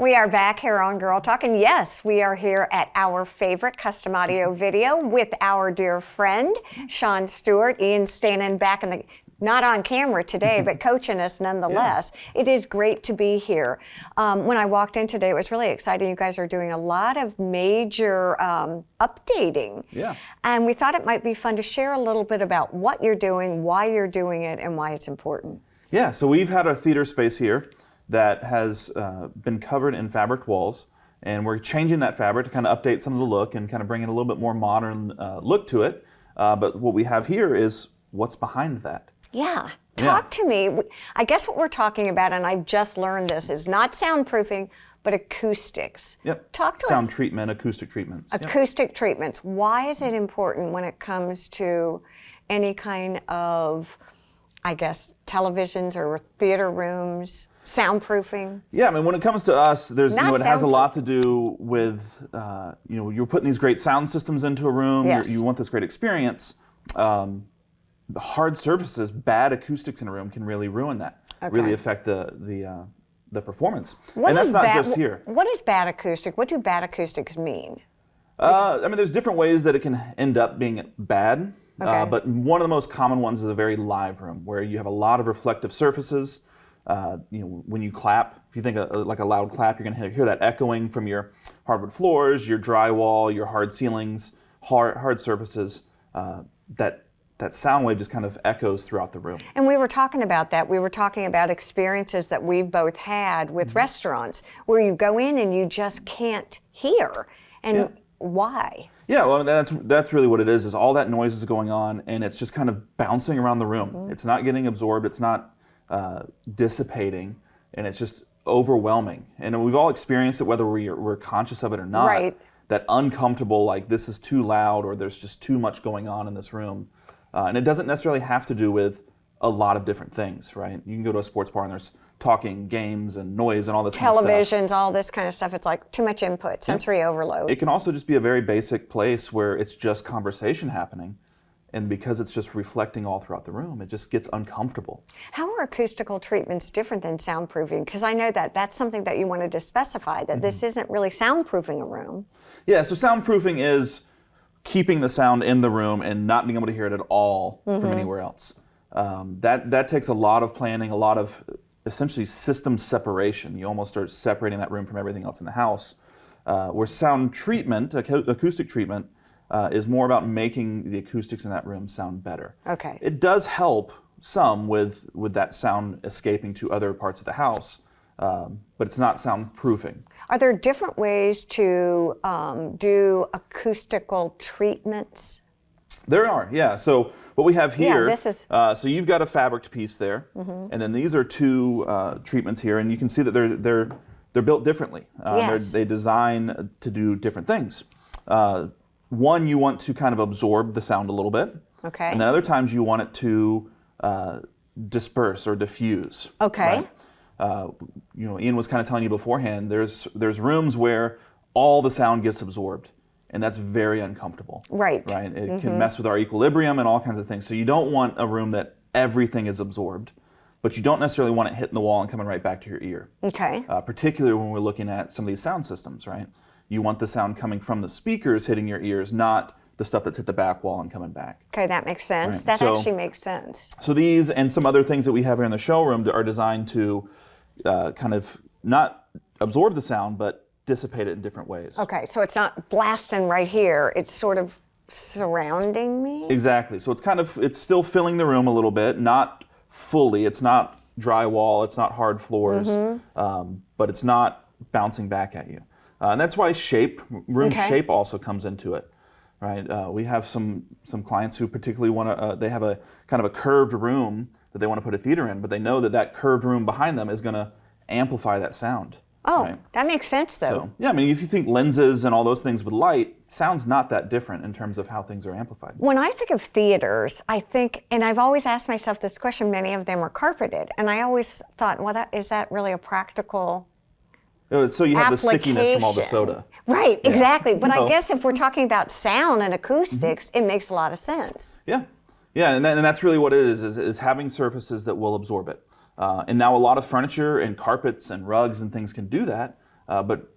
We are back here on Girl Talk, and yes, we are here at our favorite custom audio video with our dear friend, Sean Stewart. Ian's standing back in the, not on camera today, but coaching us nonetheless. Yeah. It is great to be here. When I walked in today, it was really exciting. You guys are doing a lot of major updating. Yeah. And we thought it might be fun to share a little bit about what you're doing, why you're doing it, and why it's important. Yeah, so we've had our theater space here that has been covered in fabric walls, and we're changing that fabric to kind of update some of the look and kind of bring in a little bit more modern look to it. But what we have here is what's behind that. Yeah, talk to me. I guess what we're talking about, and I've just learned this, is not soundproofing, but acoustics. Yep. Talk to us. Sound treatment, acoustic treatments. Acoustic treatments. Why is it important when it comes to any kind of, I guess, televisions or theater rooms? Soundproofing? Yeah, I mean, when it comes to us, there's, it has a lot to do with, you're putting these great sound systems into a room. Yes. You want this great experience. Hard surfaces, bad acoustics in a room can really ruin that. Okay. Really affect the performance. What and that's not bad, just here. What is bad acoustic? What do bad acoustics mean? I mean, there's different ways that it can end up being bad. Okay. But one of the most common ones is a very live room where you have a lot of reflective surfaces. When you clap, if you think like a loud clap, you're going to hear that echoing from your hardwood floors, your drywall, your hard ceilings, hard surfaces. That sound wave just kind of echoes throughout the room. And we were talking about that. We were talking about experiences that we've both had with restaurants where you go in and you just can't hear. And why? Yeah, well, that's really what it is all that noise is going on, and it's just kind of bouncing around the room. Mm-hmm. It's not getting absorbed. It's not dissipating, and it's just overwhelming. And we've all experienced it, whether we're conscious of it or not. Right. That uncomfortable, like this is too loud, or there's just too much going on in this room. And it doesn't necessarily have to do with a lot of different things, right? You can go to a sports bar and there's talking, games, and noise, and all this kind of stuff. Televisions, all this kind of stuff. It's like too much input, sensory overload. It can also just be a very basic place where it's just conversation happening. And because it's just reflecting all throughout the room, it just gets uncomfortable. How are acoustical treatments different than soundproofing? Because I know that that's something that you wanted to specify, that this isn't really soundproofing a room. Yeah, so soundproofing is keeping the sound in the room and not being able to hear it at all from anywhere else. That takes a lot of planning, a lot of essentially system separation. You almost start separating that room from everything else in the house. Where sound treatment, acoustic treatment, is more about making the acoustics in that room sound better. Okay. It does help some with that sound escaping to other parts of the house, but it's not soundproofing. Are there different ways to do acoustical treatments? There are, yeah. So what we have here, this is... so you've got a fabric piece there, and then these are two treatments here, and you can see that they're built differently. Yes. They design to do different things. One, you want to kind of absorb the sound a little bit. Okay. And then other times you want it to disperse or diffuse. Okay. Right? Ian was kind of telling you beforehand, there's rooms where all the sound gets absorbed, and that's very uncomfortable. Right. Right. It can mess with our equilibrium and all kinds of things. So you don't want a room that everything is absorbed, but you don't necessarily want it hitting the wall and coming right back to your ear. Okay. Particularly when we're looking at some of these sound systems, right? You want the sound coming from the speakers hitting your ears, not the stuff that's hit the back wall and coming back. Okay, that makes sense. Right. That actually makes sense. So these and some other things that we have here in the showroom are designed to kind of not absorb the sound, but dissipate it in different ways. Okay, so it's not blasting right here. It's sort of surrounding me? Exactly. So it's still filling the room a little bit, not fully. It's not drywall. It's not hard floors, but it's not bouncing back at you. And that's why room shape also comes into it, right? We have some clients who particularly want to, they have a kind of a curved room that they want to put a theater in, but they know that curved room behind them is going to amplify that sound. Oh, right? That makes sense though. So, yeah, I mean, if you think lenses and all those things with light, sound's not that different in terms of how things are amplified. When I think of theaters, I think, and I've always asked myself this question, many of them are carpeted, and I always thought, well, is that really a practical So you have the stickiness from all the soda. Right, exactly. But I guess if we're talking about sound and acoustics, it makes a lot of sense. Yeah, and that's really what it is having surfaces that will absorb it. And now a lot of furniture and carpets and rugs and things can do that, but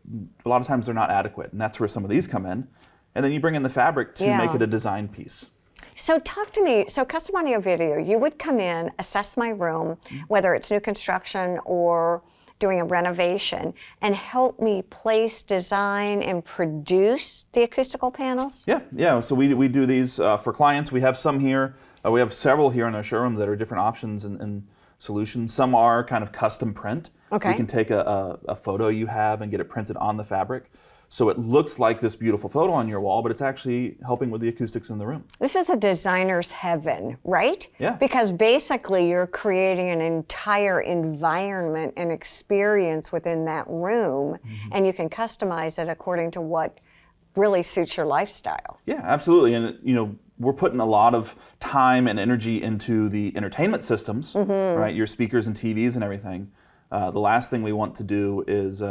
a lot of times they're not adequate, and that's where some of these come in. And then you bring in the fabric to make it a design piece. So talk to me, so custom audio video, you would come in, assess my room, whether it's new construction or doing a renovation, and help me place, design, and produce the acoustical panels? Yeah. So we do these for clients. We have some here. We have several here in our showroom that are different options and solutions. Some are kind of custom print. Okay. We can take a photo you have and get it printed on the fabric. So it looks like this beautiful photo on your wall, but it's actually helping with the acoustics in the room. This is a designer's heaven, right? Yeah. Because basically you're creating an entire environment and experience within that room, and you can customize it according to what really suits your lifestyle. Yeah, absolutely. And we're putting a lot of time and energy into the entertainment systems, right? Your speakers and TVs and everything. The last thing we want to do is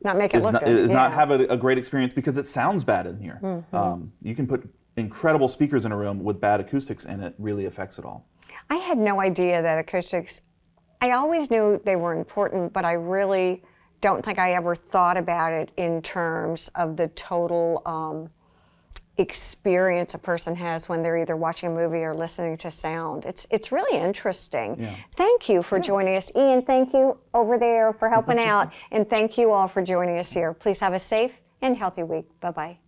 not make it look good. Not have a great experience because it sounds bad in here. You can put incredible speakers in a room with bad acoustics and it really affects it all. I had no idea that acoustics, I always knew they were important, but I really don't think I ever thought about it in terms of the total experience a person has when they're either watching a movie or listening to sound. It's really interesting. Yeah. Thank you for joining us. Ian, thank you over there for helping out, and thank you all for joining us here. Please have a safe and healthy week. Bye-bye.